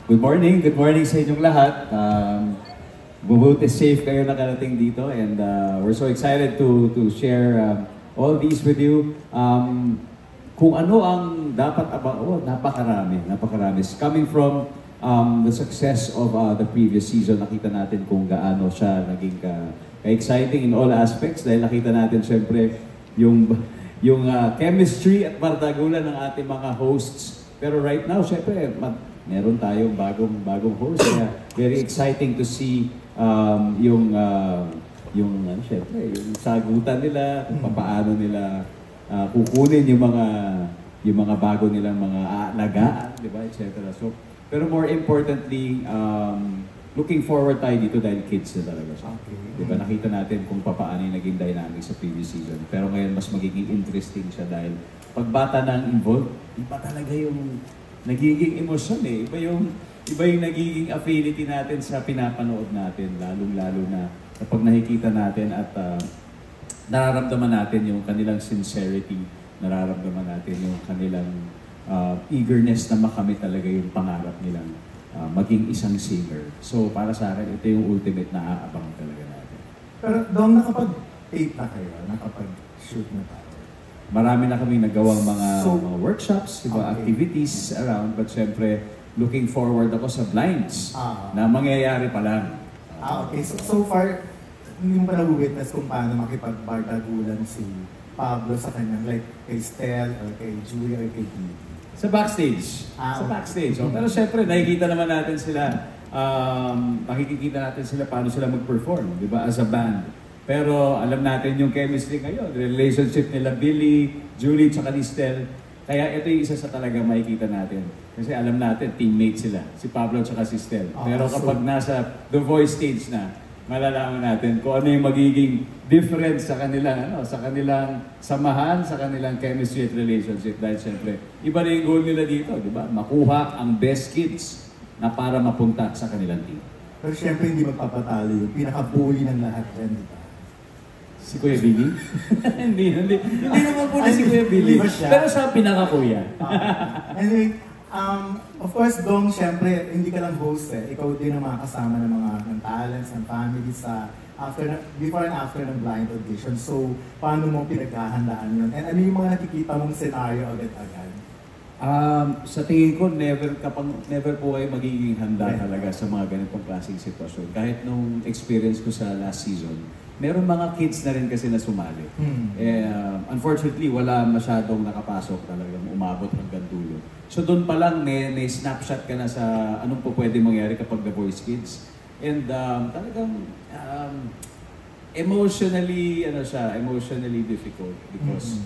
Good morning sa inyong lahat. Mabuti safe kayo nakarating dito and we're so excited to share all these with you. Kung ano ang dapat napakarami. Coming from the success of the previous season, nakita natin kung gaano siya naging ka-exciting in all aspects dahil nakita natin syempre yung chemistry at bardagulan ng ating mga hosts. Pero right now, syempre, meron tayong bagong host. Kaya very exciting to see yung sagutan nila, kung paano nila kukunin yung mga bago nilang mga aalagaan, di ba, etc. So, pero more importantly, looking forward tayo dito dahil kids na talaga siya. Okay. Di ba, nakita natin kung paano yung naging dynamic sa previous season. Pero ngayon, mas magiging interesting siya dahil pag bata nang involved, iba talaga yung nagiging emosyon eh. Iba yung nagiging affinity natin sa pinapanood natin, lalong-lalo na kapag nakikita natin at nararamdaman natin yung kanilang sincerity, nararamdaman natin yung kanilang eagerness na makamit talaga yung pangarap nilang maging isang singer. So para sa akin, ito yung ultimate na aabang talaga natin. Pero Dong, nakapag-tape na kayo? Nakapag-shoot na tayo? Marami na kami nagawang mga workshops, diba, okay, activities around, but syempre, looking forward ako sa blinds na mangyayari pa lang. Okay. So far, hindi mo pa na-witness kung paano makipag-bardagulan si Pablo sa kanyang, like kay Stel, or kay Julia, or kay Dee? Sa backstage. Sa backstage. Pero syempre, nakikita naman natin sila, makikita natin sila paano sila mag-perform, di ba, as a band. Pero alam natin yung chemistry ngayon, relationship nila Billy, Julie, tsaka ni Stel. Kaya ito yung isa sa talaga makikita natin. Kasi alam natin, teammates sila. Si Pablo tsaka si Stel. Pero kapag nasa The Voice stage na, malalaman natin kung ano yung magiging difference sa kanilang samahan, sa kanilang chemistry at relationship. Dahil siyempre, iba na yung goal nila dito, di ba? Makuha ang best kids na para mapunta sa kanilang team. Pero siyempre hindi magpapatalo yung pinaka-bully ng lahat yan, di ba? Si Kuya Billy? Hindi naman po na si Kuya Billy. Pero siya pinaka-kuya. Anyway, of course, Dong, syempre, hindi ka lang host eh. Ikaw din ang mga kasama ng mga talents, ng family sa before and after ng blind audition. So, paano mo pinaghahandaan yun? And ano yung mga nakikita mong scenario agad-agad? Sa tingin ko, never po kayo magiging handa talaga sa mga ganitong klaseng sitwasyon. Kahit nung experience ko sa last season, meron mga kids na rin kasi na sumali. Unfortunately, wala masyadong nakapasok talagang umabot hanggang dulo. So doon pa lang, may snapshot ka na sa anong po pwede mangyari kapag The Voice Kids. And talagang emotionally difficult because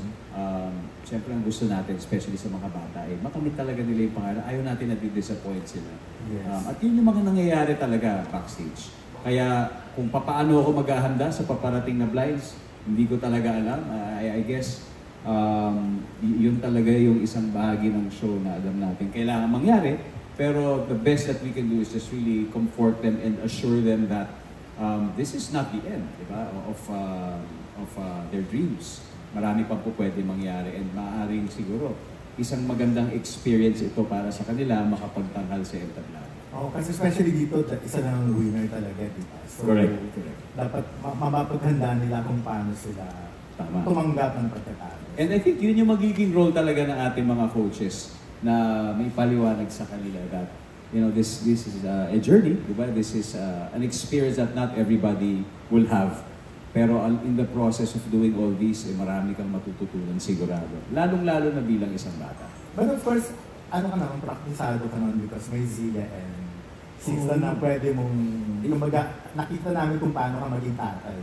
siyempre ang gusto natin, especially sa mga bata, makamit talaga nila yung pangalan. Ayaw natin na di-disappoint sila. Yes. At yun yung mga nangyayari talaga backstage. Kaya kung paano ako maghahanda sa paparating na blinds, hindi ko talaga alam. I guess yun talaga yung isang bahagi ng show na alam natin kailangan mangyari. Pero the best that we can do is just really comfort them and assure them that this is not the end, diba? Of their dreams. Marami pang po pwede mangyari and maaaring siguro isang magandang experience ito para sa kanila makapagtanghal sa entablado. Kasi especially dito, isa lang ang winner talaga, di ba? So, correct. Dapat mapapaghandaan nila kung paano sila tumanggap ng pagkatalo. And I think yun yung magiging role talaga ng ating mga coaches na may paliwanag sa kanila that, you know, this is a journey, di ba? This is an experience that not everybody will have. Pero in the process of doing all this, marami kang matututunan sigurado. Lalong-lalo na bilang isang bata. But of course, ano ka naman, praktisado ka naman because may Zia and Sixta na pwede mong, nakita namin kung paano ka maging tatay.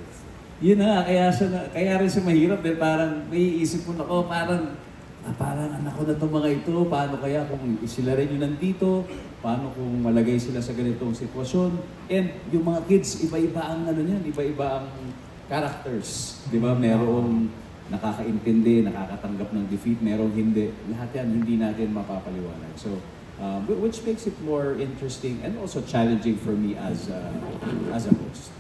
Yun na, kaya rin siya mahirap dahil parang may isip ko na, parang anak ko na itong mga ito, paano kaya kung sila rin yung nandito, paano kung malagay sila sa ganitong sitwasyon. And yung mga kids, iba-iba ang iba-iba ang characters. Di ba? Merong nakakaintindi, nakakatanggap ng defeat, merong hindi. Lahat yan, hindi natin mapapaliwanag. So, which makes it more interesting and also challenging for me as a host.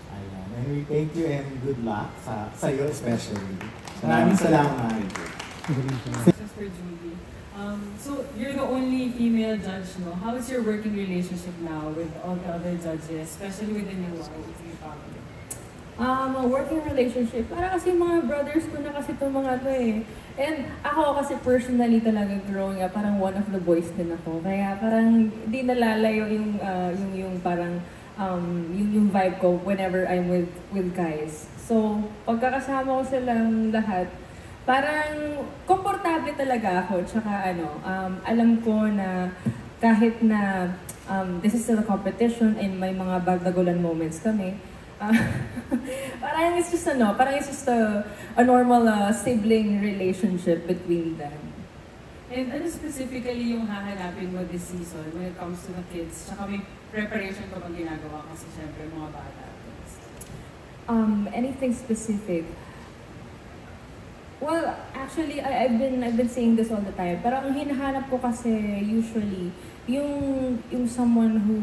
Anyway, thank you and good luck sa iyo especially. Maraming salamat. Sister Julie, So you're the only female judge, no? How is your working relationship now with all the other judges, especially with the new YOTV family? A working relationship, para kasi mga brothers ko na kasi itong mga to eh. And ako kasi personally talaga growing up, parang one of the boys din ako. Kaya parang di nalalayo yung parang yung vibe ko whenever I'm with guys. So, pagkakasama ko silang lahat, parang komportable talaga ako. Tsaka alam ko na kahit na this is still a competition and may mga bagdagulan moments kami, parang it's just a normal sibling relationship between them. And ano specifically yung hahanapin mo this season when it comes to the kids? Tsaka may preparation ka bang ginagawa kasi syempre mga bata. Anything specific? Well, actually, I've been saying this all the time. Pero ang hinahanap ko kasi usually yung someone who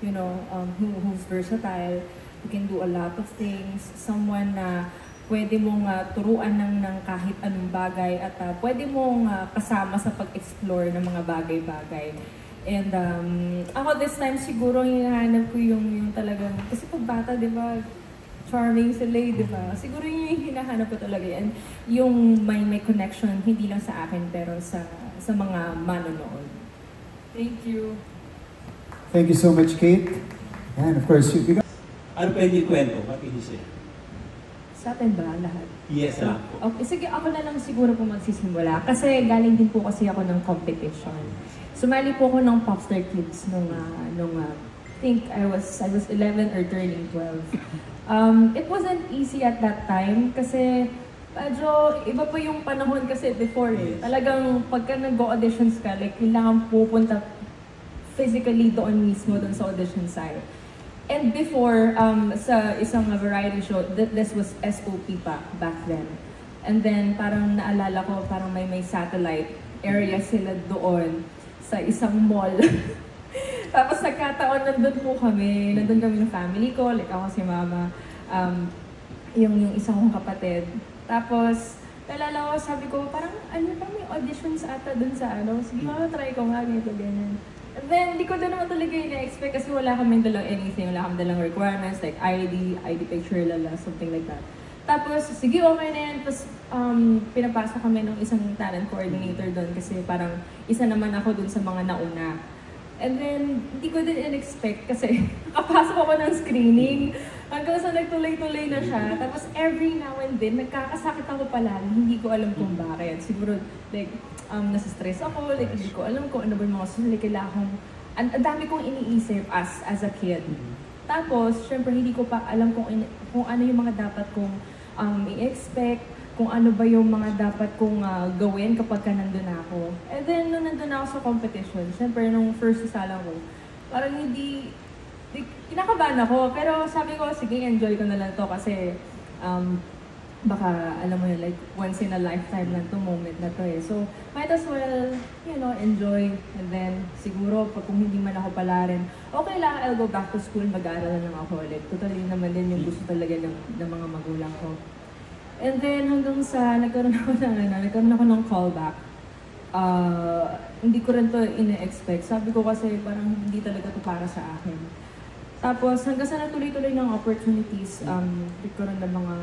who's versatile, who can do a lot of things, someone na pwede mong turuan ng kahit anong bagay at pwede mong kasama sa pag-explore ng mga bagay-bagay. And ako this time siguro hinahanap ko yung talagang, kasi pag bata, di ba, charming sila, di ba? Siguro yung hinahanap ko talaga. And yung may connection, hindi lang sa akin, pero sa mga manonood. Thank you. Thank you so much, Kate. And of course, you got... Ano pwede kwento? What can you say? Sa atin ba lahat? Yes, lang po. Okay, sige, ako na lang siguro po magsisimula. Kasi galing din po kasi ako ng competition. Sumali po ako ng Popstar Kids nung I think I was 11 or turning 12. It wasn't easy at that time kasi medyo iba pa yung panahon kasi before eh. Talagang pagka nag-auditions ka, like kailangan pupunta physically doon mismo, doon sa audition site. And before, sa isang variety show, this was SOP pa back then. And then parang naalala ko, parang may satellite area sila doon sa isang mall. Tapos nagkataon, nandun kami ng family ko, like ako si mama, yung isang kong kapatid. Tapos, naalala ko, sabi ko, parang may auditions ata dun sa sige mama, try ko nga, ganito, ganyan. And then, hindi ko doon naman talaga ina-expect kasi wala kaming dalang anything, wala kaming dalang requirements, like ID picture, something like that. Tapos, sige, okay na yan. Tapos, pinapasok kami ng isang talent coordinator doon kasi parang isa naman ako doon sa mga nauna. And then, hindi ko din in-expect kasi nakapasok ako ng screening hanggang sa nagtuloy-tuloy na siya. Tapos, every now and then, nagkakasakit ako palagi. Hindi ko alam kung bakit. Siguro, like, nasa-stress ako, like, hindi ko alam kung ano ba yung mga susunod. Kailangan, ang dami kong iniisip as a kid. Tapos, syempre, hindi ko pa alam kung ano yung mga dapat kong i-expect, kung ano ba yung mga dapat kong gawin kapag ka nandun ako. And then, nung nandun ako sa competition, syempre, nung first isala ko, parang kinakabahan ako. Pero sabi ko, sige, enjoy ko na lang to kasi baka, alam mo yun, like, once in a lifetime lang to moment na to eh. So, might as well, enjoy. And then, siguro, kung hindi man ako pala rin, okay lang, I'll go back to school, mag-aaral na lang ako ulit. Totally naman din yung gusto talaga ng mga magulang ko. And then, hanggang sa nagkaroon ako ng callback. Hindi ko rin to ina-expect. Sabi ko kasi parang hindi talaga to para sa akin. Tapos, hanggang sa natuloy-tuloy ng opportunities, nagkaroon ng mga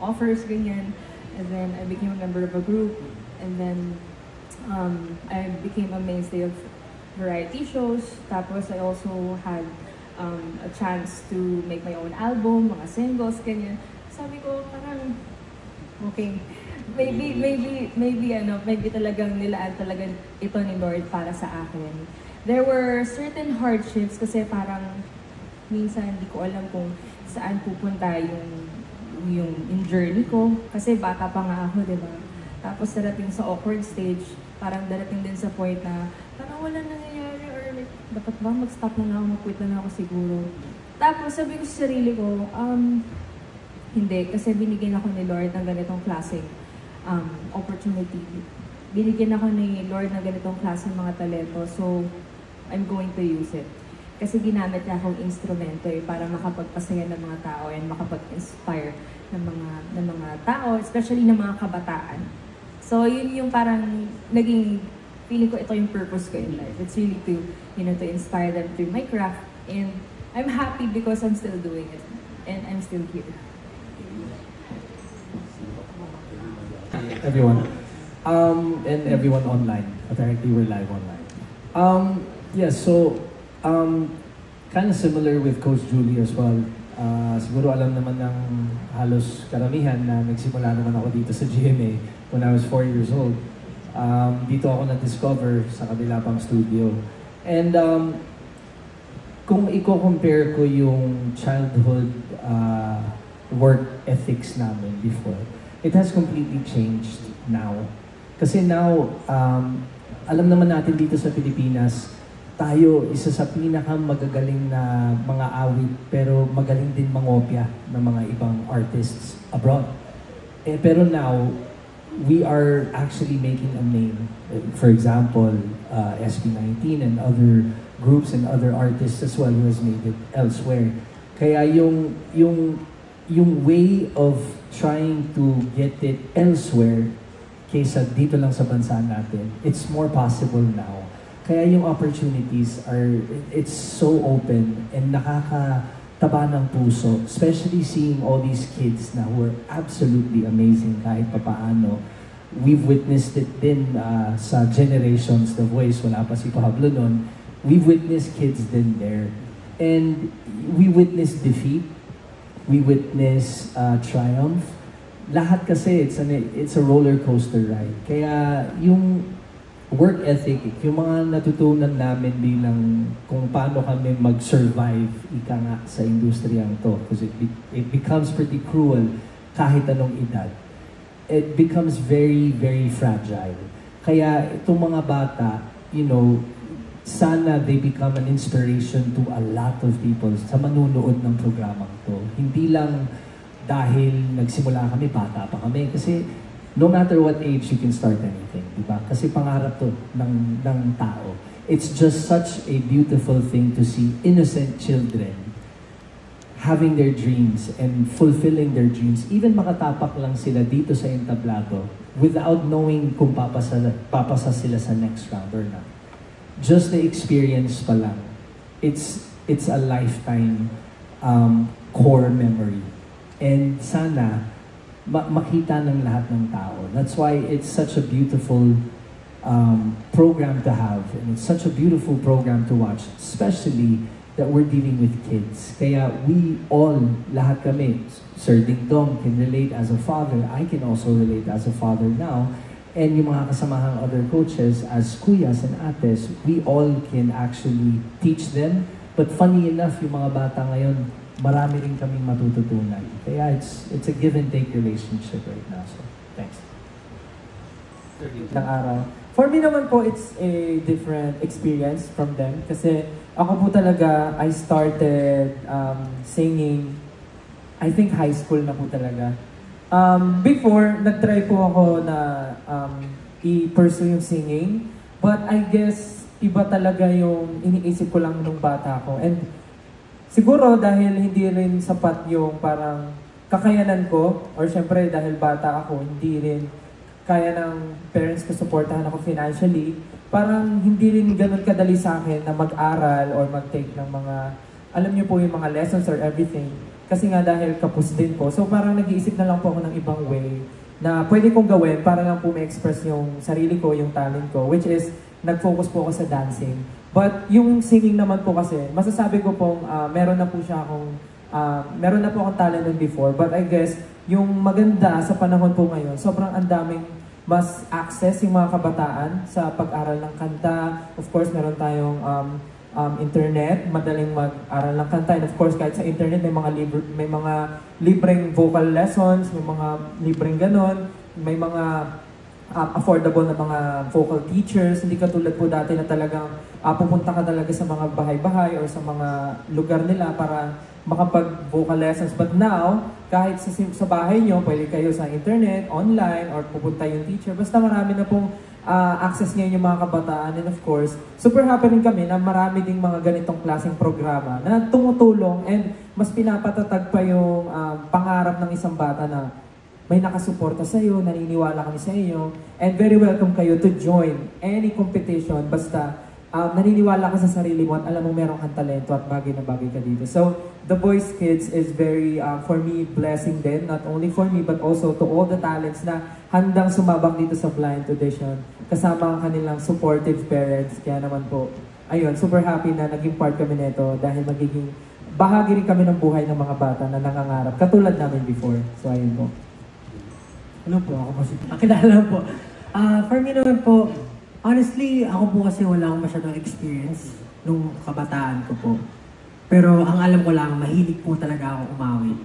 offers, ganyan. And then, I became a member of a group. And then, I became a mainstay of variety shows. Tapos, I also had a chance to make my own album, mga singles, ganyan. Sabi ko, parang, okay, maybe talagang nilaan talaga ito ni Lord para sa akin. There were certain hardships kasi parang minsan hindi ko alam kung saan pupunta yung journey ko. Kasi bata pa nga ako, di ba? Tapos darating sa awkward stage, parang darating din sa point na parang wala nangyayari or like, dapat ba mag-stop na ako, mag-quit na ako siguro. Tapos sabi ko sa sarili ko, hindi, kasi binigyan ako ni Lord ng ganitong klaseng opportunity. Binigyan ako ni Lord ng ganitong klaseng mga talento, so I'm going to use it. Kasi ginamit niya akong instrumento para makapagpasaya ng mga tao and makapag-inspire ng mga tao, especially ng mga kabataan. So yun yung parang naging feeling ko ito yung purpose ko in life. It's really to, to inspire them through my craft. And I'm happy because I'm still doing it. And I'm still here. Everyone. And everyone online. Apparently we're live online. Yes, so kind of similar with Coach Julie as well. Siguro alam naman ng halos karamihan na nagsimula naman ako dito sa GMA when I was 4 years old. Dito ako na-discover sa kabila pang studio. And kung i-compare ko yung childhood work ethics namin before, it has completely changed now. Kasi now, alam naman natin dito sa Pilipinas, tayo isa sa pinakamagagaling na mga awit pero magaling din mangopya ng mga ibang artists abroad. Pero now, we are actually making a name. For example, SB19 and other groups and other artists as well who has made it elsewhere. Kaya yung way of trying to get it elsewhere kaysa dito lang sa bansa natin, it's more possible now. Kaya yung opportunities it's so open and nakakataba ng puso, especially seeing all these kids na who are absolutely amazing kahit papaano. We've witnessed it din sa Generations The Voice, wala pa si Pablo nun. We've witnessed kids din there. And we witnessed defeat, we witness triumph. Lahat kasi it's a roller coaster ride. Kaya yung work ethic, yung mga natutunan namin bilang kung paano kami mag-survive ika nga sa industriyang to, because it becomes pretty cruel kahit anong edad. It becomes very, very fragile. Kaya itong mga bata, sana they become an inspiration to a lot of people sa manunood ng programang to. Hindi lang dahil nagsimula kami, bata pa kami. Kasi no matter what age, you can start anything. Diba? Kasi pangarap to ng tao. It's just such a beautiful thing to see innocent children having their dreams and fulfilling their dreams. Even makatapak lang sila dito sa entablado without knowing kung papasa sila sa next round or not. Just the experience pa lang, it's a lifetime core memory. And sana makita ng lahat ng tao. That's why it's such a beautiful program to have, and it's such a beautiful program to watch, especially that we're dealing with kids. Kaya we all, lahat kami, Sir Ding Dong can relate as a father, I can also relate as a father now, and yung mga kasamahang other coaches as kuyas and ates, we all can actually teach them. But funny enough, yung mga bata ngayon, marami rin kaming matututunan. Kaya it's a give and take relationship right now. So, thanks. Ng araw. For me naman po, it's a different experience from them. Kasi ako po talaga, I started singing, I think high school na po talaga. Before, nag-try po ako na i-pursue yung singing. But I guess, iba talaga yung iniisip ko lang nung bata ko. And siguro dahil hindi rin sapat yung parang kakayanan ko, or syempre dahil bata ako, hindi rin kaya ng parents ko supportahan ako financially, parang hindi rin ganun kadali sa akin na mag-aral or mag-take ng mga, alam niyo po yung mga lessons or everything. Kasi nga dahil kapos din po. So parang nag-iisip na lang po ako ng ibang way na pwede kong gawin para lang po ma-express yung sarili ko, yung talent ko, which is nag-focus po ako sa dancing. But yung singing naman po kasi, masasabi ko pong meron na po akong talent nun before. But I guess, yung maganda sa panahon po ngayon, sobrang ang daming mas access yung mga kabataan sa pag-aral ng kanta. Of course, meron tayong internet, madaling mag-aral ng kanta. And of course, kahit sa internet, may mga libreng vocal lessons, may mga libreng ganon, may mga affordable na mga vocal teachers. Hindi katulad po dati na talagang pupunta ka talaga sa mga bahay-bahay or sa mga lugar nila para makapag-vocal lessons. But now, kahit sa bahay nyo, pwede kayo sa internet, online, or pupunta yung teacher. Basta marami na pong access ngayon yung mga kabataan. And of course, super happy rin kami na marami ding mga ganitong klaseng programa na tumutulong and mas pinapatatag pa yung pangarap ng isang bata na may nakasuporta sa iyo, naniniwala kami sa inyo, and very welcome kayo to join any competition basta naniniwala ka sa sarili mo at alam mo meron kang talento at bagay na bagay ka dito. So, The Voice Kids is very, for me, blessing din, not only for me but also to all the talents na handang sumabak dito sa blind audition kasama ang kanilang supportive parents. Kaya naman po, ayun, super happy na naging part kami nito dahil magiging bahagi rin kami ng buhay ng mga bata na nangangarap, katulad namin before. So, ayun po. Ano po, ako kasi pakilala po. For me naman po, honestly, ako po kasi wala akong masyadong experience nung kabataan ko po. Pero ang alam ko lang, mahilig po talaga ako umawit.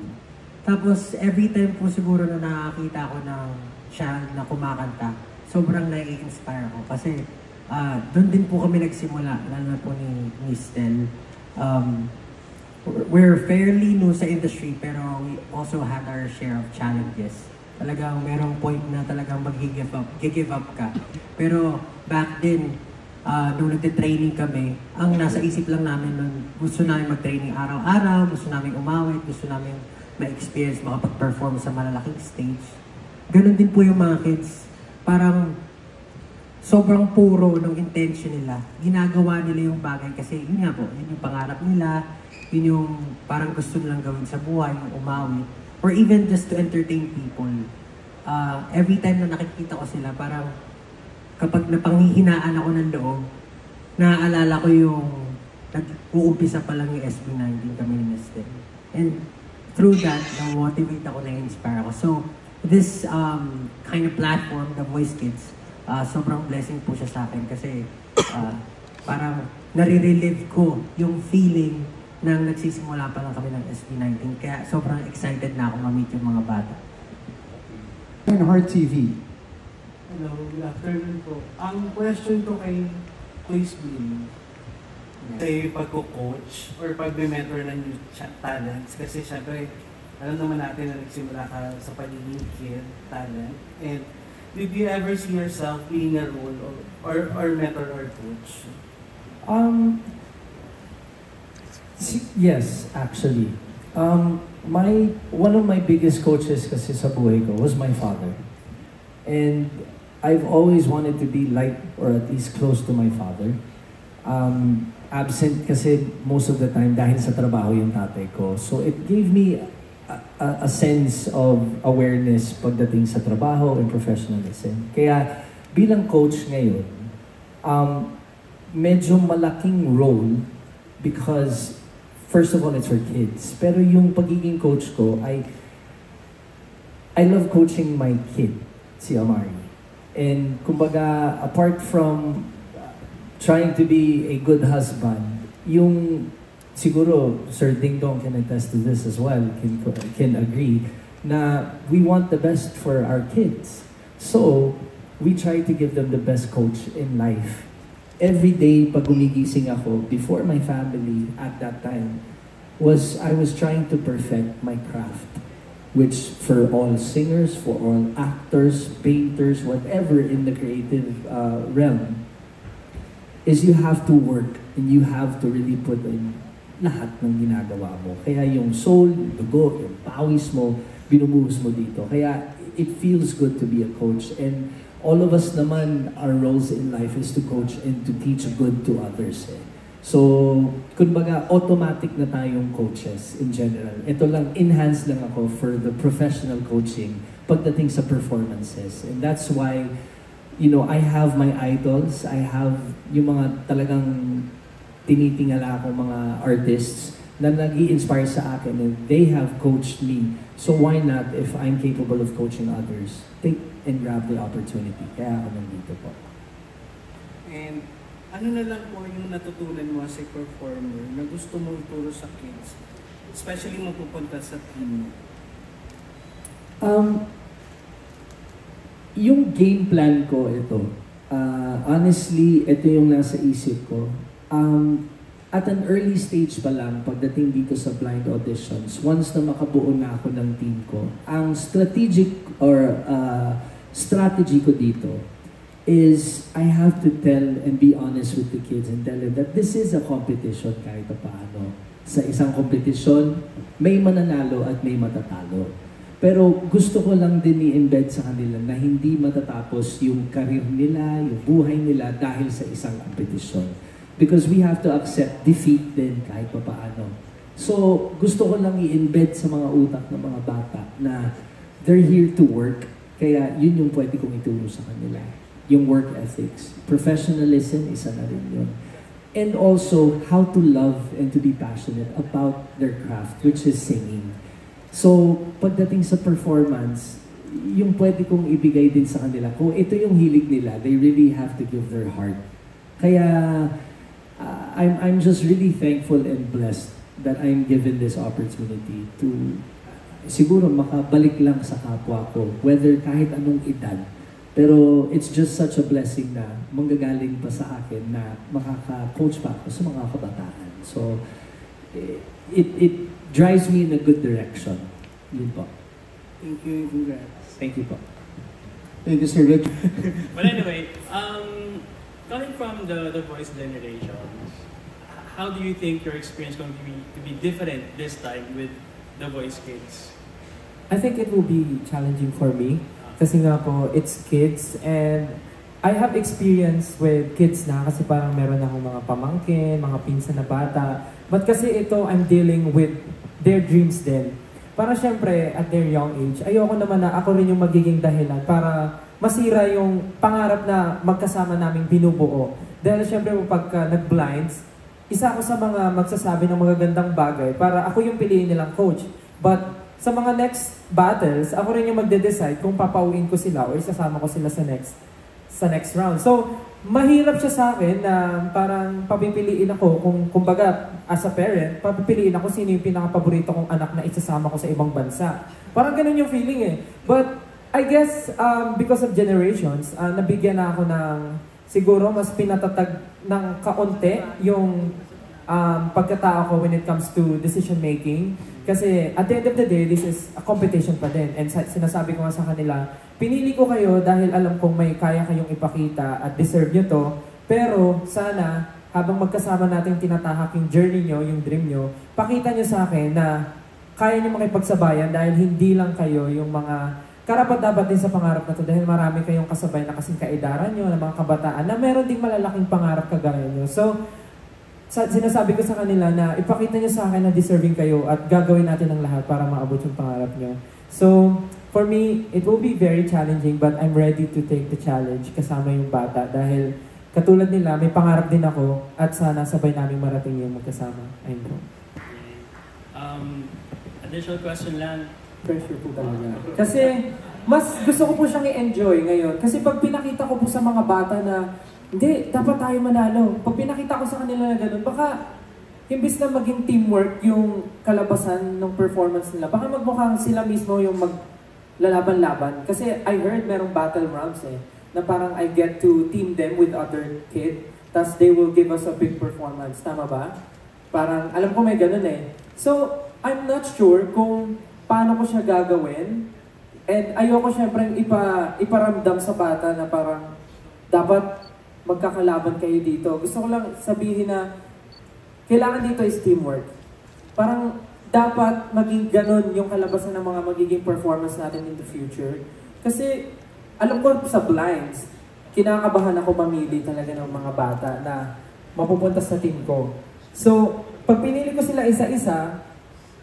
Tapos, every time po siguro na nakakita ko ng siya na kumakanta, sobrang nai-inspire ako. Kasi, doon din po kami nagsimula, lalo na po ni Stel. We're fairly new sa industry, pero we also had our share of challenges. Talagang merong point na talagang mag-give up ka. Pero back then, nung nagte-training kami, ang nasa isip lang namin nun, gusto namin mag-training araw-araw, gusto namin umawit, gusto namin ma-experience, makapag-perform sa malalaking stage. Ganon din po yung mga kids. Parang sobrang puro ng intention nila. Ginagawa nila yung bagay kasi yun nga po, yun yung pangarap nila, yun yung parang gusto nilang gawin sa buhay, yung umawit, or even just to entertain people. Every time na nakikita ko sila, parang kapag napanghihinaan ako ng loob, naaalala ko yung nag-uumpisa pa lang yung SB19 kami ni Mr. And through that, na-motivate ako, na-inspire ako. So, this kind of platform, The Voice Kids, sobrang blessing po siya sa akin kasi parang nare-relive ko yung feeling nang nagsisimula pa lang kami ng SB19. Kaya sobrang excited na ako ma-meet yung mga bata. Heart TV. Hello, good afternoon po. Ang question ko kay Quiz Blue, say pagko-coach or pag-mentor ng new talents, kasi syempre, alam naman natin na nagsimula ka sa pagiging kid talent. And did you ever see yourself playing a role or mentor or coach? Yes, actually. One of my biggest coaches kasi sa buhay ko was my father. And I've always wanted to be like or at least close to my father. Absent kasi most of the time dahil sa trabaho yung tatay ko. So it gave me a sense of awareness pagdating sa trabaho and professionalism. Kaya bilang coach ngayon, medyo malaking role because first of all, it's for kids. Pero yung pagiging coach ko, I love coaching my kid, si Amari. And kumbaga, apart from trying to be a good husband, yung siguro, Sir Ding Dong can attest to this as well, can agree, na we want the best for our kids. So, we try to give them the best coach in life. Every day, pag gumigising ako, before my family at that time, I was trying to perfect my craft. Which for all singers, for all actors, painters, whatever in the creative realm, is you have to work and you have to really put in lahat ng ginagawa mo. Kaya yung soul, yung dugo, yung pawis mo, binubuhos mo dito. Kaya it feels good to be a coach. And all of us naman, our roles in life is to coach and to teach good to others. So, kumbaga, automatic na tayong coaches in general. Ito lang, enhance lang ako for the professional coaching pagdating sa performances. And that's why, you know, I have my idols. I have yung mga talagang tinitingala akong mga artists na nag-i-inspire sa akin and they have coached me. So why not if I'm capable of coaching others? Take and grab the opportunity. Kaya ako nandito po. And ano na lang po yung natutunan mo as a performer na gusto mo ituro sa kids? Especially mapupunta sa team. Yung game plan ko ito, honestly, ito yung nasa isip ko. At an early stage pa lang, pagdating dito sa blind auditions, once na makabuo na ako ng team ko, ang strategic or strategy ko dito is I have to tell and be honest with the kids and tell them that this is a competition kahit paano. Sa isang competition, may mananalo at may matatalo. Pero gusto ko lang din i-embed sa kanila na hindi matatapos yung career nila, yung buhay nila dahil sa isang kompetisyon. Because we have to accept defeat din kahit papaano. So, gusto ko lang i-embed sa mga utak ng mga bata na they're here to work. Kaya yun yung pwede kong ituro sa kanila. Yung work ethics. Professionalism, isa na rin yun. And also, how to love and to be passionate about their craft, which is singing. So, pagdating sa performance, yung pwede kong ibigay din sa kanila, kung ito yung hilig nila, they really have to give their heart. Kaya, I'm just really thankful and blessed that I'm given this opportunity to siguro makabalik lang sa kapwa ko, whether kahit anong edad. Pero it's just such a blessing na manggagaling pa sa akin na makaka-coach pa ako sa mga kabataan. So, it drives me in a good direction. Yun po. Thank you, congrats. Thank you po. Thank you, Sir Rick. But anyway, coming from the voice generation, how do you think your experience going to be different this time with the voice kids? I think it will be challenging for me. Kasi nga po, it's kids and I have experience with kids na kasi parang meron akong mga pamangkin, mga pinsan na bata. But kasi ito, I'm dealing with their dreams din. Para syempre, at their young age, ayoko naman na ako rin yung magiging dahilan para masira yung pangarap na magkasama naming binubuo. Dahil syempre, pagka nag-blinds, isa ako sa mga magsasabi ng magagandang bagay para ako yung piliin nilang coach. But sa mga next battles, ako rin yung magde-decide kung papauwiin ko sila o isasama ko sila sa next round. So, mahirap siya sa akin na parang papipiliin ako kung kumbaga as a parent, papipiliin ako sino yung pinaka-paborito kong anak na isasama ko sa ibang bansa. Parang ganun yung feeling eh. But I guess because of generations, nabigyan na ako ng siguro mas pinatatag ng kaunti yung pagkatao ko when it comes to decision making. Kasi at the end of the day, this is a competition pa din. And sinasabi ko nga sa kanila, pinili ko kayo dahil alam kong may kaya kayong ipakita at deserve nyo to. Pero sana, habang magkasama natin tinatahak yung journey nyo, yung dream nyo, pakita nyo sa akin na kaya nyo makipagsabayan dahil hindi lang kayo yung mga karapat-dapat din sa pangarap na to. Dahil marami kayong kasabay na kasing kaedaran nyo, na mga kabataan, na meron ding malalaking pangarap kagaya nyo. So, sinasabi ko sa kanila na ipakita niyo sa akin na deserving kayo at gagawin natin ang lahat para maabot yung pangarap niyo. So, for me, it will be very challenging but I'm ready to take the challenge kasama yung bata dahil katulad nila, may pangarap din ako at sana sabay namin marating yung magkasama. Ayun po. Additional question lang. Pressure po talaga. Kasi, mas gusto ko po siyang i-enjoy ngayon. Kasi pag pinakita ko po sa mga bata na hindi, dapat tayo manalo. Pag pinakita ko sa kanila na gano'n, baka imbis na maging teamwork yung kalabasan ng performance nila, baka magmukhang sila mismo yung maglalaban-laban. Kasi I heard merong battle rounds eh, na parang I get to team them with other kid, tas they will give us a big performance. Tama ba? Parang, alam ko may gano'n eh. So, I'm not sure kung paano ko siya gagawin. And ayoko syempre iparamdam sa bata na parang dapat magkakalaban kayo dito. Gusto ko lang sabihin na kailangan dito is teamwork. Parang dapat maging ganun yung kalabasan ng mga magiging performance natin in the future. Kasi alam ko sa blinds, kinakabahan ako mamili talaga ng mga bata na mapupunta sa team ko. So, pag pinili ko sila isa-isa,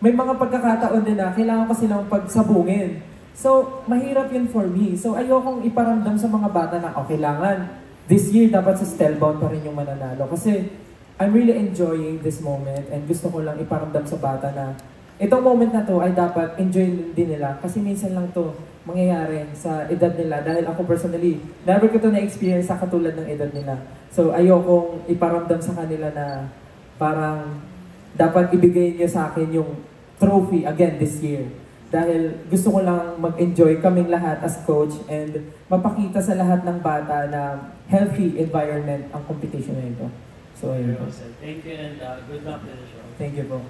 may mga pagkakataon din na kailangan ko silang pagsabungin. So, mahirap yun for me. So, ayokong iparamdam sa mga bata na kailangan this year, dapat sa Stellbound pa rin yung mananalo. Kasi, I'm really enjoying this moment and gusto ko lang iparamdam sa bata na itong moment na to ay dapat enjoy din nila. Kasi minsan lang to mangyayari sa edad nila. Dahil ako personally, never ko to na-experience sa katulad ng edad nila. So, ayokong iparamdam sa kanila na parang dapat ibigay niyo sa akin yung trophy again this year. Dahil gusto ko lang mag-enjoy kaming lahat as coach and mapakita sa lahat ng bata na healthy environment ang competition na ito. So, ayun po. Thank you and good luck in the show. Thank you po.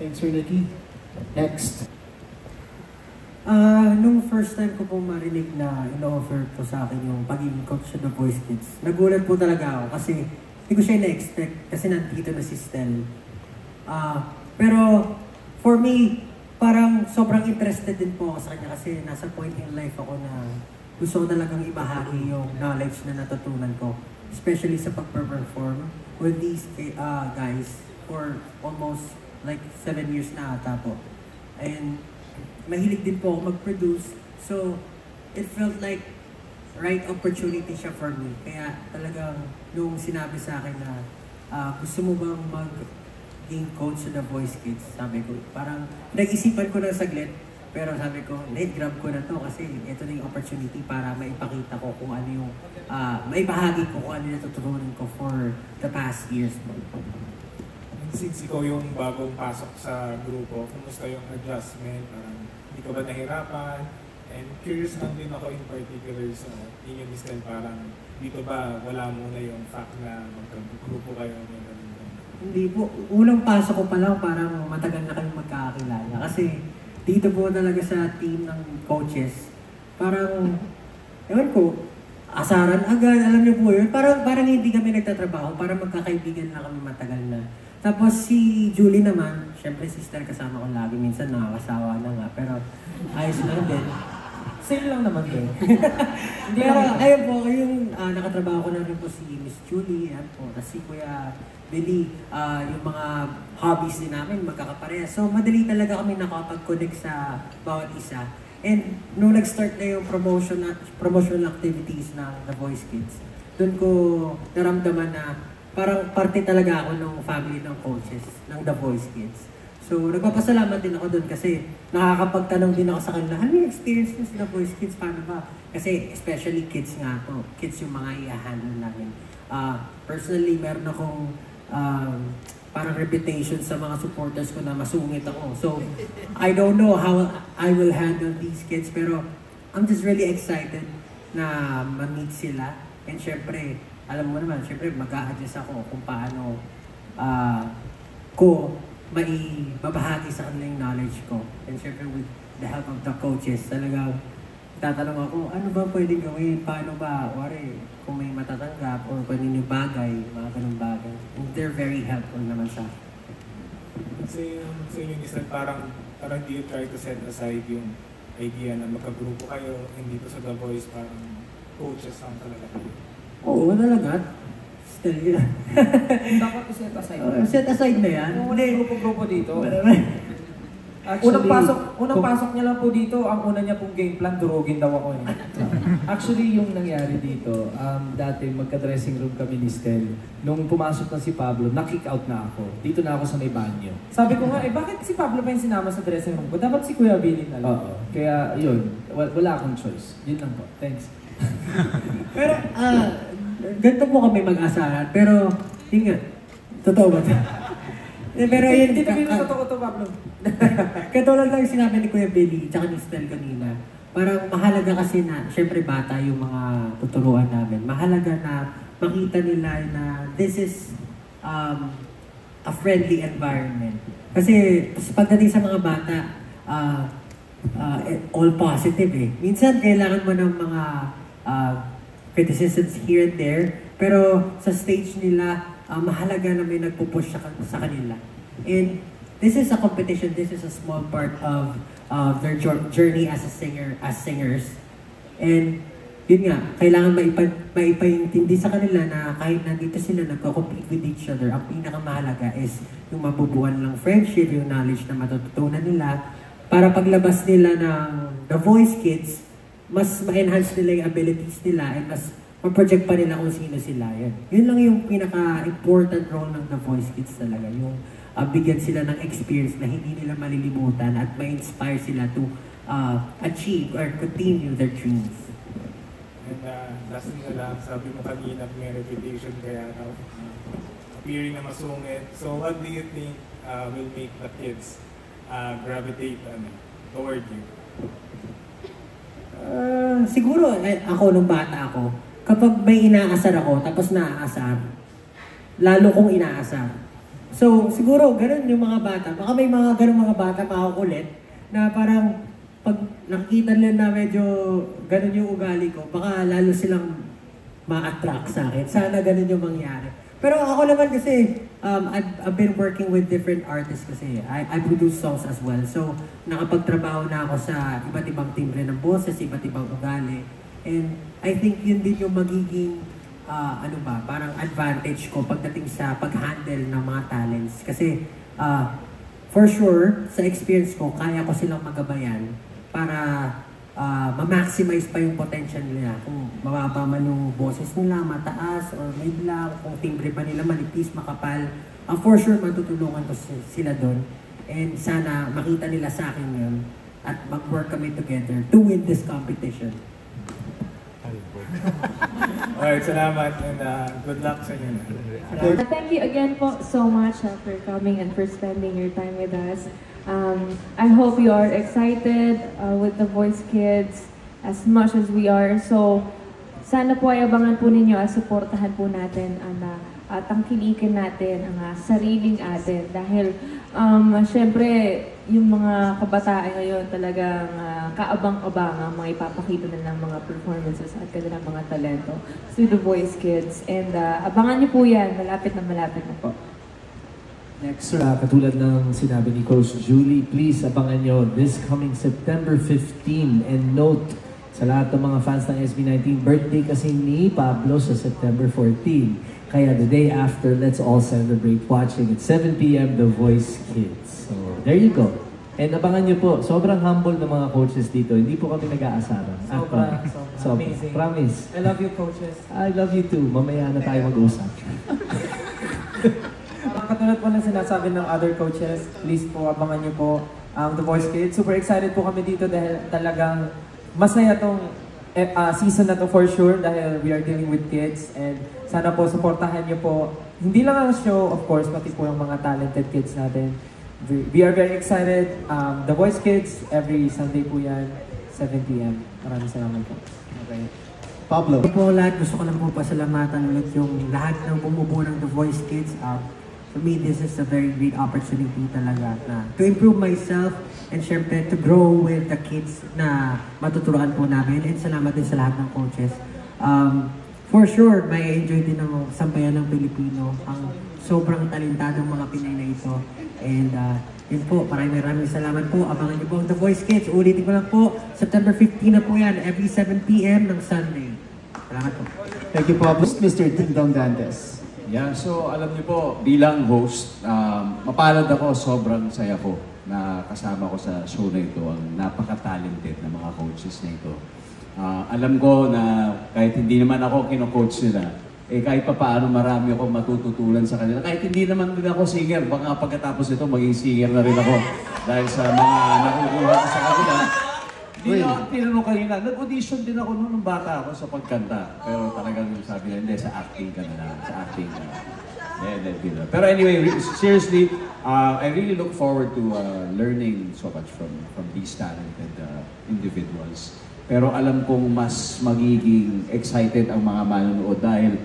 Thanks, Sir Nicky. Next. Nung first time ko po marinig na in-offer po sa akin yung pagiging coach sa The Voice Kids, nagulat po talaga ako kasi hindi ko siya na-expect kasi nandito na si Stel. Pero for me, parang sobrang interested din po ako sa kanya kasi nasa point in life ako na gusto ko talagang ibahagi yung knowledge na natutunan ko. Especially sa pag-perform with these guys for almost like 7 years na ata po. And mahilig din po ako mag-produce. So, it felt like right opportunity siya for me. Kaya talagang nung sinabi sa akin na gusto mo bang maging coach sa The Voice Kids, sabi ko, parang nag-isipan ko na saglit. Pero sabi ko, grab ko na to kasi ito na yung opportunity para maipakita ko kung ano yung, maibahagi ko kung ano yung natutunan ko for the past years. Since ikaw yung bagong pasok sa grupo, kumusta yung adjustment? Parang hindi ka ba nahirapan? And curious lang din ako in particular sa inyo, Miss Tel, parang dito ba wala muna yung fact na magka-grupo kayo? Hindi po. Unang pasok ko pa lang parang matagal na kayong magkakakilala. Kasi dito po talaga sa team ng coaches, parang, ewan ko, asaran agad, alam niyo po yun. Parang hindi kami nagtatrabaho, parang magkakaibigan na kami matagal na. Tapos si Julie naman, syempre sister kasama ko lagi, minsan nakakasawa na nga, pero ayos lang din. Same lang naman din. Pero ayun po, yung nakatrabaho ko na rin po si Miss Julie, yan po, tapos si Kuya Billy, yung mga hobbies din namin magkakapareha. So madali talaga kami nakapag-connect sa bawat isa. And nung nag-start na yung promotional activities ng The Voice Kids, doon ko naramdaman na parang parte talaga ako ng family ng coaches ng The Voice Kids. So nagpapasalamat din ako doon kasi nakakapagtanong din ako sa kanila, ano yung experience nyo sa The Voice Kids, paano ba? Kasi especially kids nga to, kids yung mga i-handle namin. Personally, meron akong parang reputation sa mga supporters ko na masungit ako. So, I don't know how I will handle these kids, pero I'm just really excited na ma-meet sila. And syempre, alam mo naman, syempre mag-a-adjust ako kung paano ko mabahagi sa kanila yung knowledge ko. And syempre with the help of the coaches, talagang tatanong ako, ano ba pwedeng gawin? Paano ba? Wari, kung may matatanggap o kung ano yung bagay, mga ganung bagay. And they're very helpful naman sa akin. Kasi sa inyo, Mr. parang do you try to set aside yung idea na magka-grupo kayo, hindi po sa The Voice, parang coaches lang talaga kayo? Oo, talaga. Still yun. Dapat i-set aside. Set aside na yan. Hindi, grupo-grupo dito. Actually, unang pasok niya lang po dito, ang una niya pong game plan, durugin daw ako eh. Actually, yung nangyari dito, dati magka-dressing room kami ni Stel. Nung pumasok na si Pablo, na-kick out na ako. Dito na ako sa may banyo. Sabi ko nga, bakit si Pablo pa yung sinama sa dressing room ko? Dapat si Kuya Billy na lang. Oo. Kaya, yun. Wala akong choice. Yun lang po. Thanks. Pero, ganito po kami mag-asaran. Pero, yun nga, totoo ba ito? Pero yun, hindi namin totoo to, Pablo. Katulad lang yung sinabi ni Kuya Billy, tsaka ni Stel kanina. Parang mahalaga kasi na, syempre bata yung mga tuturuan namin. Mahalaga na makita nila na this is a friendly environment. Kasi pagdating sa mga bata, all positive eh. Minsan kailangan mo ng mga criticisms here and there, pero sa stage nila, mahalaga na may nagpupush sa kanila. And this is a competition, this is a small part of their journey as singers. And yun nga, kailangan maipaintindi sa kanila na kahit nandito sila nagko-compete with each other, ang pinakamahalaga is yung mabubuan ng friendship, yung knowledge na matututunan nila, para paglabas nila ng The Voice Kids, mas ma-enhance nila yung abilities nila and mas ma-project pa nila kung sino sila. Yun lang yung pinaka-important role ng The Voice Kids talaga. Yung bigyan sila ng experience na hindi nila malilimutan at ma-inspire sila to achieve or continue their dreams. And lastly na lang, sabi mo kanina may reputation kaya appearing na masungit. So what do you think will make the kids gravitate toward you? Siguro, ako nung bata ako, kapag may inaasar ako, tapos naaasar, lalo kong inaasar. So, siguro, ganun yung mga bata. Baka may mga ganun mga bata, makakulit, na parang, pag nakikita nila na medyo ganun yung ugali ko, baka lalo silang ma-attract sa akin. Sana ganun yung mangyari. Pero ako naman kasi, I've been working with different artists kasi. I produce songs as well. So, nakapagtrabaho na ako sa iba't ibang timbre ng boses, iba't ibang ugali. And I think yun din yung magiging, parang advantage ko pagdating sa pag-handle ng mga talents. Kasi, for sure, sa experience ko, kaya ko silang magabayan para ma-maximize pa yung potential nila. Kung mababa man yung boses nila, mataas, or mid lang, kung timbre pa nila manipis, makapal, for sure matutulungan ko sila doon. And sana makita nila sa akin yun at mag-work kami together to win this competition. Alright, salamat and good luck sa inyo. Thank you again po so much for coming and for spending your time with us. I hope you are excited with the Voice Kids as much as we are. So, sana po ay abangan po ninyo at supportahan po natin at tangkilikin natin ang sariling atin. Dahil, syempre, yung mga kabataan ngayon talagang kaabang-abang mga ipapakita na ng mga performances at kanilang mga talento to the Voice Kids. And abangan niyo po yan, malapit na po. Next, katulad ng sinabi ni Coach Julie, please abangan nyo this coming September 15. And note, sa lahat ng mga fans ng SB19, birthday kasi ni Pablo sa September 14. Kaya the day after, let's all celebrate watching at 7 p.m. The Voice Kids. So, there you go. And abangan nyo po, sobrang humble ng mga coaches dito. Hindi po kami nag-aasaran. Sobra. Amazing. Promise. I love you, coaches. I love you too. Mamaya na tayo mag-usap. Katulad po ng sinasabi ng other coaches, please po, abangan niyo po The Voice Kids. Super excited po kami dito dahil talagang masaya tong season na to for sure dahil we are dealing with kids and sana po supportahan niyo po. Hindi lang ang show, of course, pati po yung mga talented kids natin. We are very excited. The Voice Kids, every Sunday po yan, 7 p.m. Maraming salamat po. Okay. Pablo. Po lahat, gusto ko lang po pasalamatan ulit yung lahat ng bumubuo ng The Voice Kids. For me, this is a very great opportunity talaga na to improve myself and syempre to grow with the kids na matuturuan po namin. And salamat din sa lahat ng coaches. For sure, may enjoy din ng sambayan ng Pilipino. Ang sobrang talentadong mga Pinay na ito. And yun po, maraming salamat po. Abangan niyo po ang The Voice Kids. Ulitin ko lang po, September 15 na po yan, every 7 p.m. ng Sunday. Salamat po. Thank you po, Mr. Dingdong Dantes. Yeah, so alam niyo po, bilang host, mapalad ako, sobrang saya ko na kasama ko sa show na ito, ang napaka-talented na mga coaches na ito. Alam ko na kahit hindi naman ako kino-coach nila, kahit pa paano marami ako matututulan sa kanila. Kahit hindi naman din ako singer, baka pagkatapos ito maging singer na rin ako dahil sa mga nakukuha ko sa kanila. Tinanong kanina, nag-audition din ako noon nung bata ako sa pagkanta. Pero talagang sabi na, hindi, sa acting ka na lang. Sa acting ka na. Pero anyway, seriously, I really look forward to learning so much from these talented individuals. Pero alam kong mas magiging excited ang mga manonood dahil,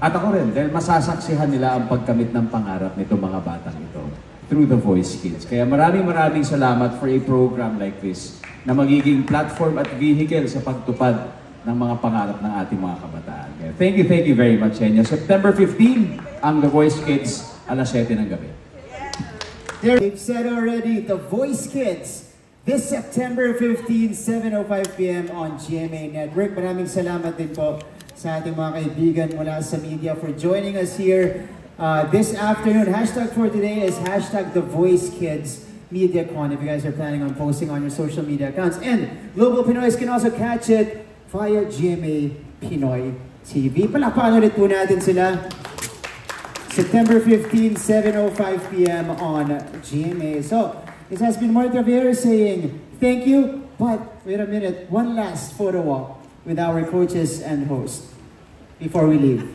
at ako rin, dahil masasaksihan nila ang pagkamit ng pangarap nito mga batang ito through The Voice Kids. Kaya maraming salamat for a program like this na magiging platform at vehicle sa pagtupad ng mga pangarap ng ating mga kabataan. Kaya thank you very much sa inyo. September 15, ang The Voice Kids, alas 7 ng gabi. They've said already, The Voice Kids, this September 15, 7:05 p.m. on GMA Network. Maraming salamat din po sa ating mga kaibigan mula sa media for joining us here this afternoon. Hashtag for today is hashtag The Voice Kids MediaCon if you guys are planning on posting on your social media accounts. And Global Pinoys can also catch it via GMA Pinoy TV. Palakpakan ulit po natin sila. September 15, 7:05 p.m. on GMA. So, this has been Mark Rivera saying thank you, but wait a minute, one last photo walk with our coaches and hosts before we leave.